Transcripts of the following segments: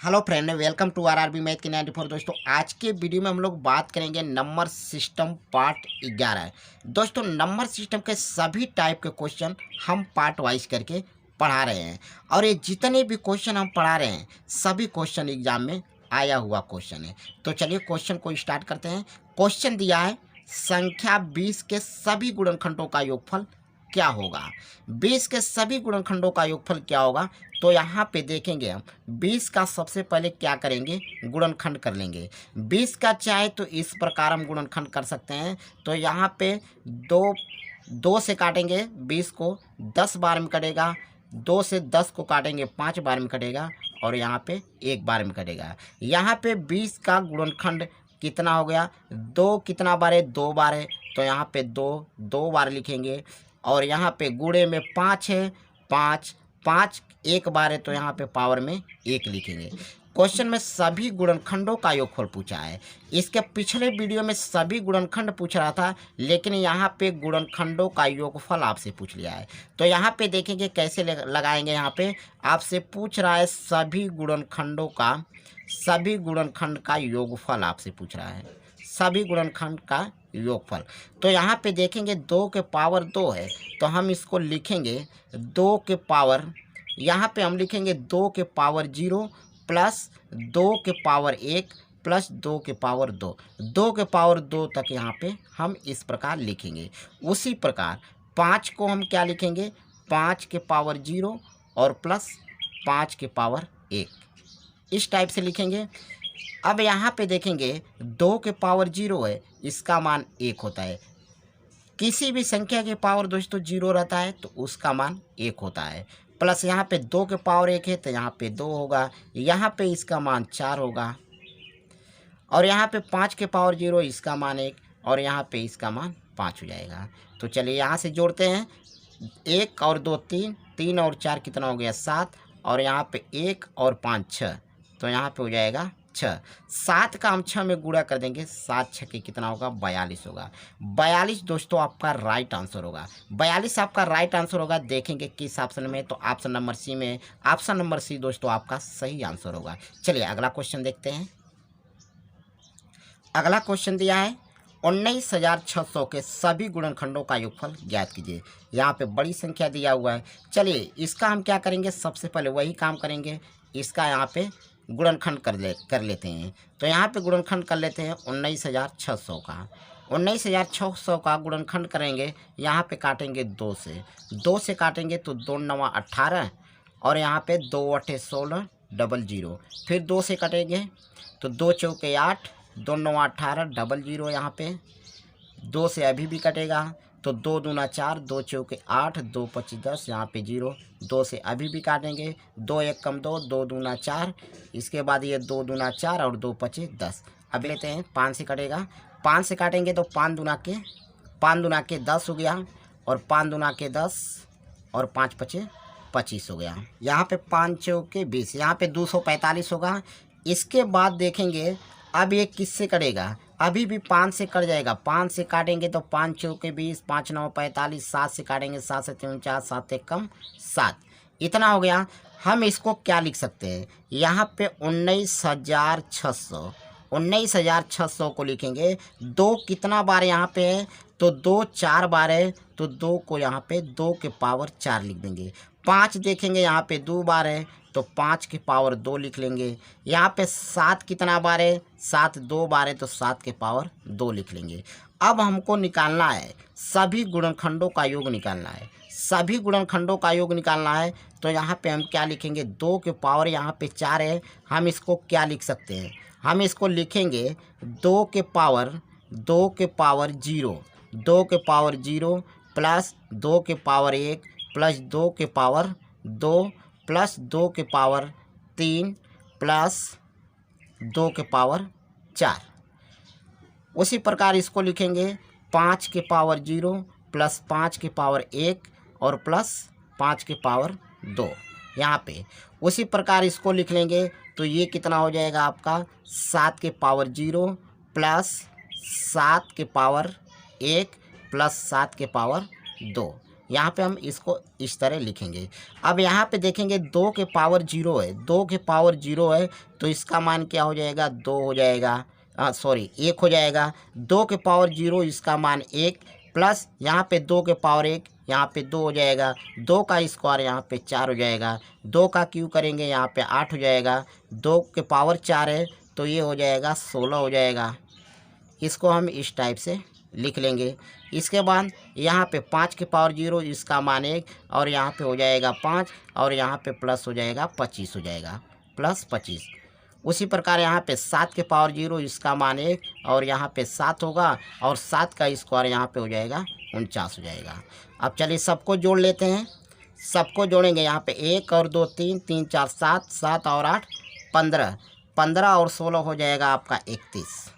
Hello friend, welcome to RRB math की 94। दोस्तों, आज के वीडियो में हम लोग बात करेंगे नंबर सिस्टम पार्ट 11। दोस्तों, नंबर सिस्टम के सभी टाइप के क्वेश्चन हम पार्ट वाइज करके पढ़ा रहे हैं और ये जितने भी क्वेश्चन हम पढ़ा रहे हैं सभी क्वेश्चन एग्जाम में आया हुआ क्वेश्चन है। तो चलिए क्वेश्चन को स्टार्ट करते हैं। क्वेश्चन दिया है, संख्या 20 के सभी गुणनखंडों का योगफल क्या होगा। 20 के सभी गुणनखंडों का योगफल क्या होगा। तो यहाँ पे देखेंगे हम 20 का सबसे पहले क्या करेंगे, गुणनखंड कर लेंगे। 20 का चाहे तो इस प्रकार हम गुणनखंड कर सकते हैं। तो यहाँ पे दो से काटेंगे 20 को 10 बार में कटेगा, 2 से 10 को काटेंगे 5 बार में कटेगा और यहाँ पे 1 बार में कटेगा। यहाँ पे 20 का गुणनखंड कितना हो गया, 2 कितना बार है, 2 बार है। तो यहाँ पे 2 बार लिखेंगे और यहाँ पे गुणे में 5 है, 5 1 बार है। तो यहाँ पे पावर में 1 लिखेंगे। क्वेश्चन में सभी गुणनखंडों का योगफल पूछा है। इसके पिछले वीडियो में सभी गुणनखंड पूछ रहा था, लेकिन यहाँ पे गुणनखंडों का योगफल आपसे पूछ लिया है। तो यहाँ पे देखेंगे कैसे लगाएंगे। यहाँ पे आपसे पूछ रहा है सभी गुणनखंड का योगफल आपसे पूछ रहा है, सभी गुणनखंड का योगफल। तो यहाँ पे देखेंगे 2 के पावर 2 है, तो हम इसको लिखेंगे 2 के पावर, यहाँ पे हम लिखेंगे 2 के पावर 0 प्लस 2 के पावर 1 प्लस 2 के पावर 2, 2 के पावर 2 तक यहाँ पे हम इस प्रकार लिखेंगे। उसी प्रकार 5 को हम क्या लिखेंगे, 5 के पावर 0 और प्लस 5 के पावर 1, इस टाइप से लिखेंगे। अब यहाँ पे देखेंगे 2 के पावर 0 है, इसका मान 1 होता है। किसी भी संख्या के पावर दोस्तों 0 रहता है तो उसका मान 1 होता है। प्लस यहाँ पे 2 के पावर 1 है तो यहाँ पे 2 होगा, यहाँ पे इसका मान 4 होगा और यहाँ पे 5 के पावर 0 इसका मान 1 और यहाँ पे इसका मान 5 हो जाएगा। तो चलिए यहाँ से जोड़ते हैं, 1 और 2 3, 3 और 4 कितना हो गया 7 और यहाँ पे 1 और 5 6, तो यहाँ पे हो जाएगा 6। 7 का हम 6 में गुणा कर देंगे, 7 6 के कितना होगा 42 होगा। 42 दोस्तों आपका राइट आंसर होगा। 42 आपका राइट आंसर होगा। देखेंगे किस ऑप्शन में, तो ऑप्शन नंबर सी में। ऑप्शन नंबर सी दोस्तों आपका सही आंसर होगा। चलिए अगला क्वेश्चन देखते हैं। अगला क्वेश्चन दिया है, 19,600 के सभी गुणनखंडों का योगफल ज्ञात कीजिए। यहाँ पे बड़ी संख्या दिया हुआ है। चलिए इसका हम क्या करेंगे, सबसे पहले वही काम करेंगे, इसका यहाँ पे गुणनखंड कर लेते हैं। तो यहाँ पे गुणनखंड कर लेते हैं 19,600 का। 19,600 का गुणनखंड करेंगे, यहाँ पे काटेंगे 2 से काटेंगे तो 2 9 18 और यहाँ पे 2 8 16 00, फिर 2 से कटेंगे तो 2 चौके 8, 2 9 18 00, यहाँ पे 2 से अभी भी कटेगा तो 2 दूना 4, 2 चौके 8, 2 25 10, यहाँ पे 0, 2 से अभी भी काटेंगे, 2 1 कम 2, 2 दूना 4, इसके बाद ये 2 दूना 4 और 2 25 10। अब लेते हैं 5 से कटेगा, 5 से काटेंगे तो 5 दूना के 10 हो गया और 5 दूना के 10 और 5 25 25 हो गया। यहाँ पे 5 चौके 20, यहाँ पे 245 होगा। इसके बाद देखेंगे अब ये किससे कटेगा, अभी भी 5 से कट जाएगा। 5 से काटेंगे तो 5 चौके 20, 5 9 45, 7 से काटेंगे 7 से 3 4, 7 1 कम 7, इतना हो गया। हम इसको क्या लिख सकते हैं, यहाँ पे 19,600 को लिखेंगे। 2 कितना बार यहाँ पे है, तो 2 4 बार है, तो 2 को यहाँ पे 2 के पावर 4 लिख देंगे। 5 देखेंगे यहाँ पे 2 बार है तो 5 के पावर 2 लिख लेंगे। यहाँ पे 7 कितना बार है, 7 2 बार है तो 7 के पावर 2 लिख लेंगे। अब हमको निकालना है सभी गुणनखंडों का योग निकालना है, सभी गुणनखंडों का योग निकालना है। तो यहाँ पे हम क्या लिखेंगे, 2 के पावर यहाँ पे 4 है, हम इसको क्या लिख सकते हैं, हम इसको लिखेंगे 2 के पावर 0, 2 के पावर 0 प्लस 2 के पावर 1 प्लस 2 के पावर 2 प्लस 2 के पावर 3 प्लस 2 के पावर 4। उसी प्रकार इसको लिखेंगे 5 के पावर 0 प्लस 5 के पावर 1 और प्लस 5 के पावर 2। यहाँ पे उसी प्रकार इसको लिख लेंगे तो ये कितना हो जाएगा आपका 7 के पावर 0 प्लस 7 के पावर 1 प्लस 7 के पावर 2। यहाँ पे हम इसको इस तरह लिखेंगे। अब यहाँ पे देखेंगे 2 के पावर 0 है, 2 के पावर 0 है तो इसका मान क्या हो जाएगा, 2 हो जाएगा, सॉरी 1 हो जाएगा। 2 के पावर 0 इसका मान 1 प्लस यहाँ पे 2 के पावर 1 यहाँ पे 2 हो जाएगा, 2 का स्क्वायर यहाँ पे 4 हो जाएगा, 2 का क्यू करेंगे यहाँ पे 8 हो जाएगा, 2 के पावर 4 है तो ये हो जाएगा 16 हो जाएगा। इसको हम इस टाइप से लिख लेंगे। इसके बाद यहाँ पे 5 के पावर 0 इसका मान 1 और यहाँ पे हो जाएगा 5 और यहाँ पे प्लस हो जाएगा 25 हो जाएगा, प्लस 25। उसी प्रकार यहाँ पे 7 के पावर 0 इसका मान 1 और यहाँ पे 7 होगा और 7 का स्क्वायर यहाँ पे हो जाएगा 49 हो जाएगा। अब चलिए सबको जोड़ लेते हैं। सबको जोड़ेंगे यहाँ पे 1 और 2 3, 3 4 7, 7 और 8 15, 15 और 16 हो जाएगा आपका 31।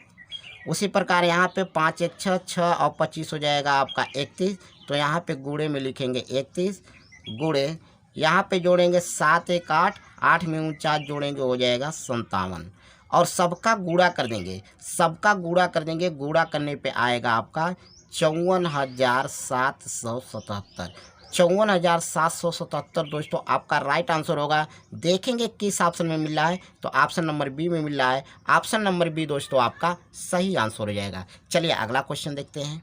उसी प्रकार यहाँ पे 5 1 6, 6 और 25 हो जाएगा आपका 31। तो यहाँ पे गुणे में लिखेंगे 31 गुणे, यहाँ पे जोड़ेंगे 7 1 8, 8 में 49 जोड़ेंगे हो जाएगा 57 और सबका गुणा कर देंगे, सबका गुणा कर देंगे। गुणा करने पे आएगा आपका 54,777, 54,777 दोस्तों आपका राइट आंसर होगा। देखेंगे किस ऑप्शन में मिल रहा है, तो ऑप्शन नंबर बी में मिल रहा है। ऑप्शन नंबर बी दोस्तों आपका सही आंसर हो जाएगा। चलिए अगला क्वेश्चन देखते हैं।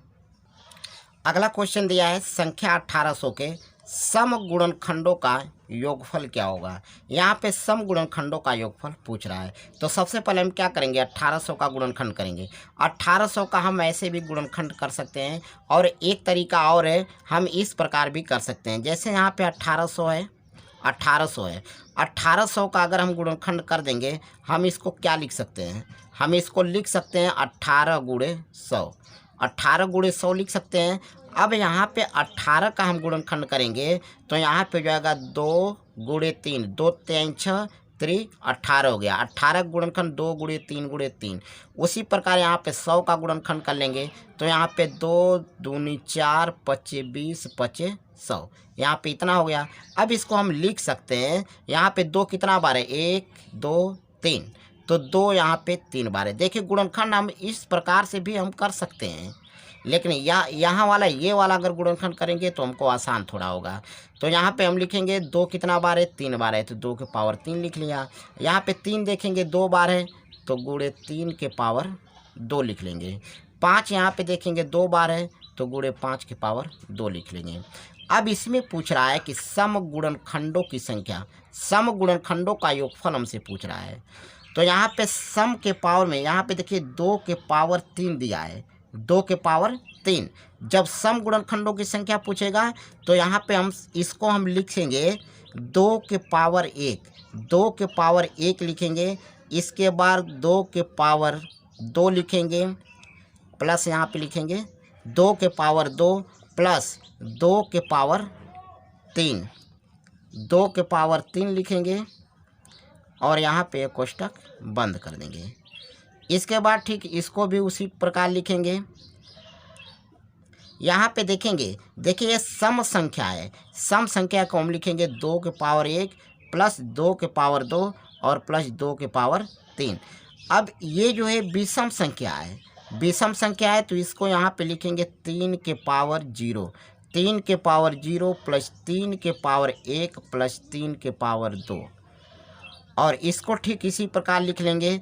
अगला क्वेश्चन दिया है संख्या 1800 के सम गुणनखंडों का योगफल क्या होगा। यहाँ पे सम गुणनखंडों का योगफल पूछ रहा है। तो सबसे पहले हम क्या करेंगे, 1800 का गुणनखंड करेंगे। 1800 का हम ऐसे भी गुणनखंड कर सकते हैं और एक तरीका और है, हम इस प्रकार भी कर सकते हैं। जैसे यहाँ पे 1800 है, 1800 है, 1800 का अगर हम गुणनखंड कर देंगे, हम इसको क्या लिख सकते हैं, हम इसको लिख सकते हैं 18 गुणे 100, 18 गुणे 100 लिख सकते हैं। अब यहाँ पे 18 का हम गुणनखंड करेंगे तो यहाँ पे हो जाएगा 2 गुणे 3, 2 3 6 3 18 हो गया। 18 गुणनखंड 2 गुणे 3 गुणे 3। उसी प्रकार यहाँ पे 100 का गुणनखंड कर लेंगे तो यहाँ पे 2 दूनी 4 5 20 5 100, यहाँ पे इतना हो गया। अब इसको हम लिख सकते हैं, यहाँ पे 2 कितना बार है, 1 2 3, तो 2 यहाँ पे 3 बार है। देखिए गुणनखंड हम इस प्रकार से भी हम कर सकते हैं, लेकिन यहाँ वाला ये वाला अगर गुणनखंड करेंगे तो हमको आसान थोड़ा होगा। तो यहाँ पे हम लिखेंगे 2 कितना बार है, 3 बार है, तो 2 के पावर 3 लिख लिया। यहाँ पे 3 देखेंगे 2 बार है तो गुणे 3 के पावर 2 लिख लेंगे। 5 यहाँ पे देखेंगे 2 बार है तो गुणे 5 के पावर 2 लिख लेंगे। अब इसमें पूछ रहा है कि सम गुणनखंडों की संख्या, सम गुणनखंडों का योगफल हमसे पूछ रहा है। तो यहाँ पे सम के पावर में यहाँ पे देखिए 2 के पावर 3 दिया है, 2 के पावर 3। जब सम गुणनखंडों की संख्या पूछेगा तो यहाँ पे हम इसको हम लिखेंगे 2 के पावर 1, 2 के पावर 1 लिखेंगे। इसके बाद 2 के पावर 2 लिखेंगे, प्लस यहाँ पे लिखेंगे 2 के पावर 2 प्लस 2 के पावर 3, 2 के पावर 3 लिखेंगे और यहाँ पे कोष्टक बंद कर देंगे। इसके बाद ठीक इसको भी उसी प्रकार लिखेंगे। यहाँ पे देखेंगे, देखिए ये सम संख्या है, सम संख्या को हम लिखेंगे 2 के पावर 1 प्लस 2 के पावर 2 और प्लस 2 के पावर 3। अब ये जो है विषम संख्या है, विषम संख्या है तो इसको यहाँ पे लिखेंगे 3 के पावर 0, 3 के पावर 0 प्लस 3 के पावर 1 प्लस 3 के पावर 2 और इसको ठीक इसी प्रकार लिख लेंगे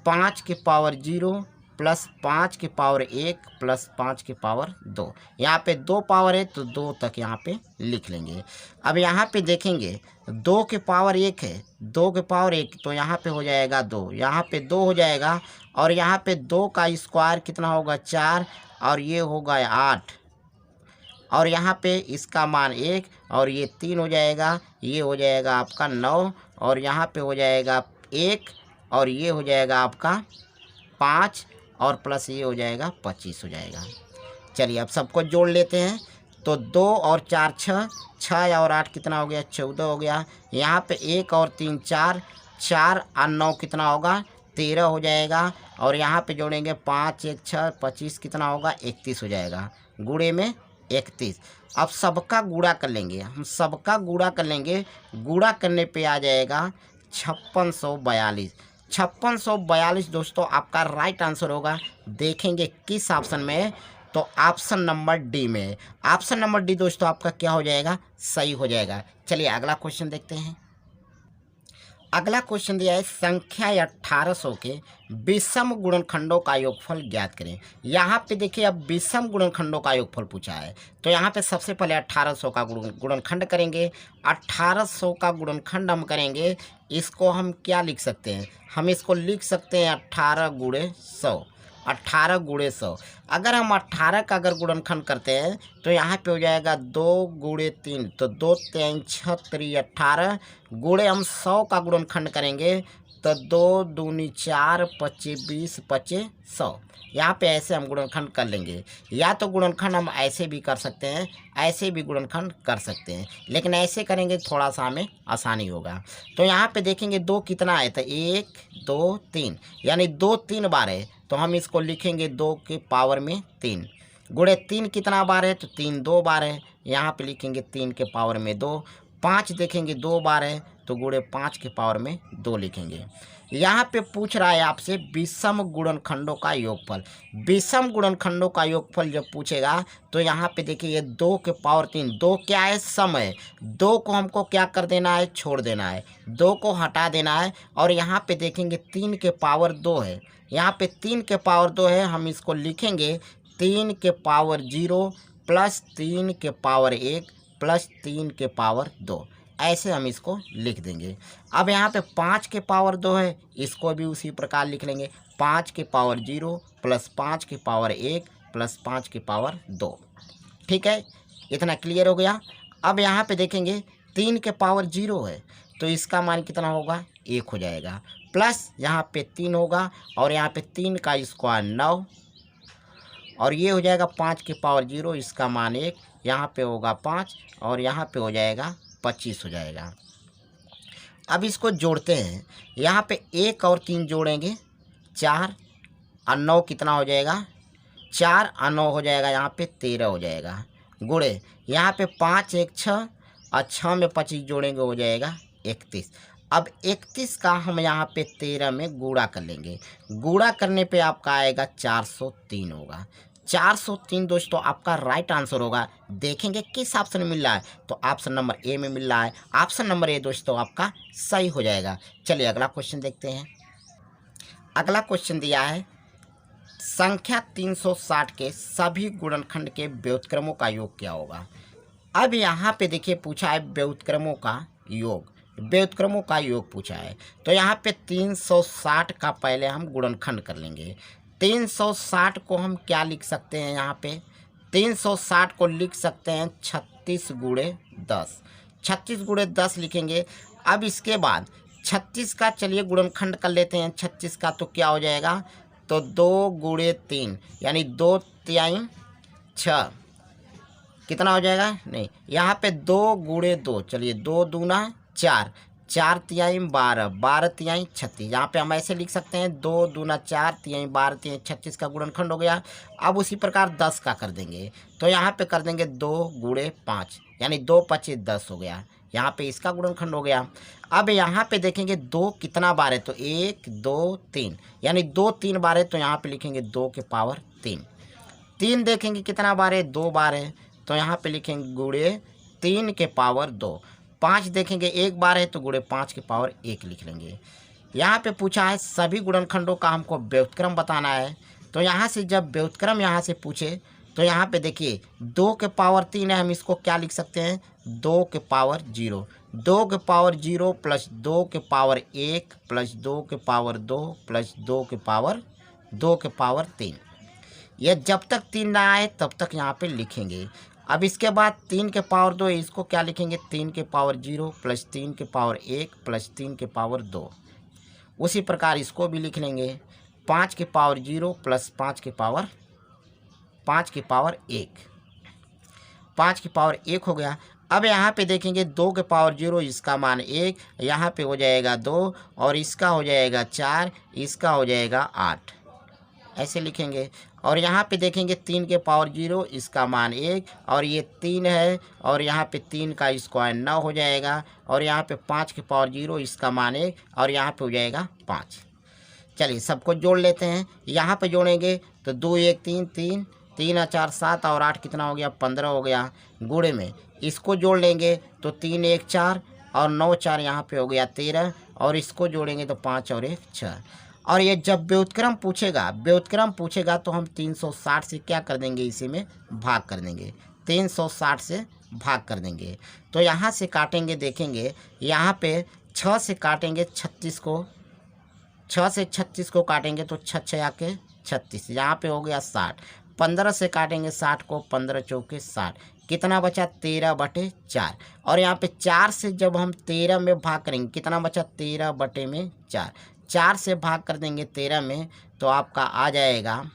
5 के पावर 0 प्लस 5 के पावर 1 प्लस 5 के पावर 2। यहाँ पे 2 पावर है तो 2 तक यहाँ पे लिख लेंगे। अब यहाँ पे देखेंगे 2 के पावर 1 है, 2 के पावर 1 तो यहाँ पे हो जाएगा 2, यहाँ पे 2 हो जाएगा और यहाँ पे 2 का स्क्वायर कितना होगा 4 और ये होगा 8 और यहाँ पे इसका मान 1 और ये 3 हो जाएगा, ये हो जाएगा आपका 9 और यहाँ पे हो जाएगा 1 और ये हो जाएगा आपका 5 और प्लस ये हो जाएगा 25 हो जाएगा। चलिए अब सबको जोड़ लेते हैं। तो 2 और 4 6, 6 और 8 कितना हो गया 14 हो गया। यहाँ पे 1 और 3 4, 4 और 9 कितना होगा 13 हो जाएगा और यहाँ पे जोड़ेंगे 5 1 6 25 कितना होगा 31 हो जाएगा, गुणे में 31। अब सबका गुणा कर लेंगे, हम सबका गुणा कर लेंगे। गुणा करने पे आ जाएगा 5642। 5642 दोस्तों आपका राइट आंसर होगा। देखेंगे किस ऑप्शन में, तो ऑप्शन नंबर डी में, ऑप्शन नंबर डी दोस्तों आपका क्या हो जाएगा, सही हो जाएगा। चलिए अगला क्वेश्चन देखते हैं। अगला क्वेश्चन दिया है संख्या 1800 के विषम गुणनखंडों का योगफल ज्ञात करें। यहाँ पे देखिए अब विषम गुणनखंडों का योगफल पूछा है, तो यहाँ पे सबसे पहले 1800 का गुणनखंड करेंगे। 1800 का गुणनखंड हम करेंगे, इसको हम क्या लिख सकते हैं, हम इसको लिख सकते हैं 18 गुणे 100, 18 गुणे 100। अगर हम 18 का अगर गुणनखंड करते हैं तो यहाँ पे हो जाएगा 2 गुणे 3, तो 2 3 6 3 18 गुणे हम 100 का गुणनखंड करेंगे तो 2 दूनी 4 25 20 25 100। यहाँ पे ऐसे हम गुणनखंड कर लेंगे, या तो गुणनखंड हम ऐसे भी कर सकते हैं, ऐसे भी गुणनखंड कर सकते हैं, लेकिन ऐसे करेंगे थोड़ा सा हमें आसानी होगा। तो यहाँ पे देखेंगे 2 कितना है, तो 1 2 3, यानी 2 3 बार है, तो हम इसको लिखेंगे 2 के पावर में 3। गुणे 3 कितना बार है, तो 3 2 बार है, यहाँ पे लिखेंगे 3 के पावर में 2। 5 देखेंगे 2 बार है, तो गुणे 5 के पावर में 2 लिखेंगे। यहाँ पे पूछ रहा है आपसे विषम गुणनखंडों का योगफल। विषम गुणनखंडों का योगफल जब पूछेगा तो यहाँ पे देखिए ये 2 के पावर 3, 2 क्या है, सम है, 2 को हमको क्या कर देना है, छोड़ देना है, 2 को हटा देना है। और यहाँ पे देखेंगे 3 के पावर 2 है, यहाँ पे 3 के पावर 2 है, हम इसको लिखेंगे 3 के पावर 0 प्लस 3 के पावर 1 प्लस 3 के पावर 2, ऐसे हम इसको लिख देंगे। अब यहाँ पे 5 के पावर 2 है, इसको भी उसी प्रकार लिख लेंगे, 5 के पावर 0 प्लस 5 के पावर 1 प्लस 5 के पावर 2। ठीक है, इतना क्लियर हो गया। अब यहाँ पे देखेंगे 3 के पावर 0 है, तो इसका मान कितना होगा, 1 हो जाएगा, प्लस यहाँ पे 3 होगा, और यहाँ पे 3 का स्क्वायर 9, और ये हो जाएगा 5 के पावर 0, इसका मान 1, यहाँ पे होगा 5, और यहाँ पे हो जाएगा 25 हो जाएगा। अब इसको जोड़ते हैं, यहाँ पे 1 और 3 जोड़ेंगे 4 और 9 कितना हो जाएगा, 4 और 9 हो जाएगा, यहाँ पे 13 हो जाएगा। गुणे यहाँ पे 5 1 6 और 6 में 25 जोड़ेंगे हो जाएगा 31। अब 31 का हम यहाँ पे 13 में गुणा कर लेंगे, गुणा करने पे आपका आएगा 403 होगा। 403 दोस्तों आपका राइट आंसर होगा। देखेंगे किस ऑप्शन में मिल रहा है, तो ऑप्शन नंबर ए में मिल रहा है। ऑप्शन नंबर ए दोस्तों आपका सही हो जाएगा। चलिए अगला क्वेश्चन देखते हैं। अगला क्वेश्चन दिया है संख्या 360 के सभी गुणनखंड के व्युत्क्रमों का योग क्या होगा। अब यहाँ पे देखिए पूछा है व्युत्क्रमों का योग, व्युत्क्रमों का योग पूछा है, तो यहाँ पे 360 का पहले हम गुणनखंड कर लेंगे। 360 को हम क्या लिख सकते हैं, यहाँ पे 360 को लिख सकते हैं 36 गुणे 10, 36 गुणे 10 लिखेंगे। अब इसके बाद 36 का चलिए गुणनखंड कर लेते हैं 36 का, तो क्या हो जाएगा, तो 2 गुणे 3 यानी 2 तिहाई 6, कितना हो जाएगा, नहीं यहाँ पे 2 गुणे 2, चलिए 2 दूना 4, 4 तिहाई 12, 12 तिहाई 36, यहाँ पे हम ऐसे लिख सकते हैं 2 दूना 4 तिहाई 12 तिहाई 36 का गुणनखंड हो गया। अब उसी प्रकार 10 का कर देंगे, तो यहाँ पे कर देंगे 2 गुणे 5 यानी 2 25 10 हो गया, यहाँ पे इसका गुणनखंड हो गया। अब यहाँ पे देखेंगे 2 कितना बार है, तो 1 2 3 यानी 2 3 बार है, तो यहाँ पे लिखेंगे 2 के पावर 3। 3 देखेंगे कितना बार है, 2 बार है, तो यहाँ पे लिखेंगे गुणे 3 के पावर 2। 5 देखेंगे 1 बार है, तो गुणे 5 के पावर 1 लिख लेंगे। यहाँ पे पूछा है सभी गुणनखंडों का हमको व्युत्क्रम बताना है, तो यहाँ से जब व्युत्क्रम यहाँ से पूछे तो यहाँ पे देखिए 2 के पावर 3 है, हम इसको क्या लिख सकते हैं, 2 के पावर 0, 2 के पावर 0 प्लस 2 के पावर 1 प्लस 2 के पावर 2 प्लस 2 के पावर 3। यह जब तक 3 ना आए तब तक यहाँ पे लिखेंगे। अब इसके बाद 3 के पावर 2 इसको क्या लिखेंगे, 3 के पावर 0 प्लस 3 के पावर 1 प्लस 3 के पावर 2। उसी प्रकार इसको भी लिख लेंगे 5 के पावर 0 प्लस 5 के पावर 1, 5 के पावर 1 हो गया। अब यहाँ पे देखेंगे 2 के पावर 0 इसका मान 1, यहाँ पे हो जाएगा 2 और इसका हो जाएगा 4, इसका हो जाएगा 8, ऐसे लिखेंगे। और यहाँ पे देखेंगे 3 के पावर 0 इसका मान 1 और ये 3 है, और यहाँ पे 3 का स्क्वायर 9 हो जाएगा, और यहाँ पे 5 के पावर 0 इसका मान 1 और यहाँ पे हो जाएगा 5। चलिए सबको जोड़ लेते हैं, यहाँ पे जोड़ेंगे तो 2 1 3 3 3 और 4 7 और 8 कितना हो गया 15 हो गया। गुणे में इसको जोड़ लेंगे तो 3 1 4 और 9 4 यहाँ पे हो गया 13 और इसको जोड़ेंगे तो 5 और 1 6। और ये जब व्युत्क्रम पूछेगा तो हम 360 से क्या कर देंगे, इसी में भाग कर देंगे, 360 से भाग कर देंगे। तो यहाँ से काटेंगे, देखेंगे यहाँ पे 6 से काटेंगे 36 को, 6 से 36 को काटेंगे तो 6 6 के 36, यहाँ पे हो गया 60। 15 से काटेंगे 60 को, 15 चौके 60, कितना बचा 13/4। और यहाँ पे 4 से जब हम 13 में भाग करेंगे कितना बचा 13/4। 4 से भाग कर देंगे 13 में तो आपका आ जाएगा,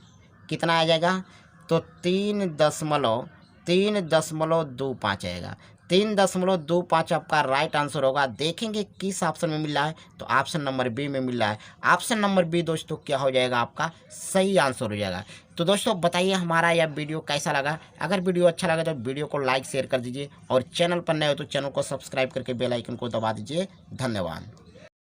कितना आ जाएगा, तो 3.25 आएगा। 3.25 आपका राइट आंसर होगा। देखेंगे किस ऑप्शन में मिल रहा है, तो ऑप्शन नंबर बी में मिल रहा है। ऑप्शन नंबर बी दोस्तों क्या हो जाएगा, आपका सही आंसर हो जाएगा। तो दोस्तों बताइए हमारा यह वीडियो कैसा लगा। अगर वीडियो अच्छा लगा तो वीडियो को लाइक शेयर कर दीजिए और चैनल पर नए हो तो चैनल को सब्सक्राइब करके बेल आइकन को दबा दीजिए। धन्यवाद।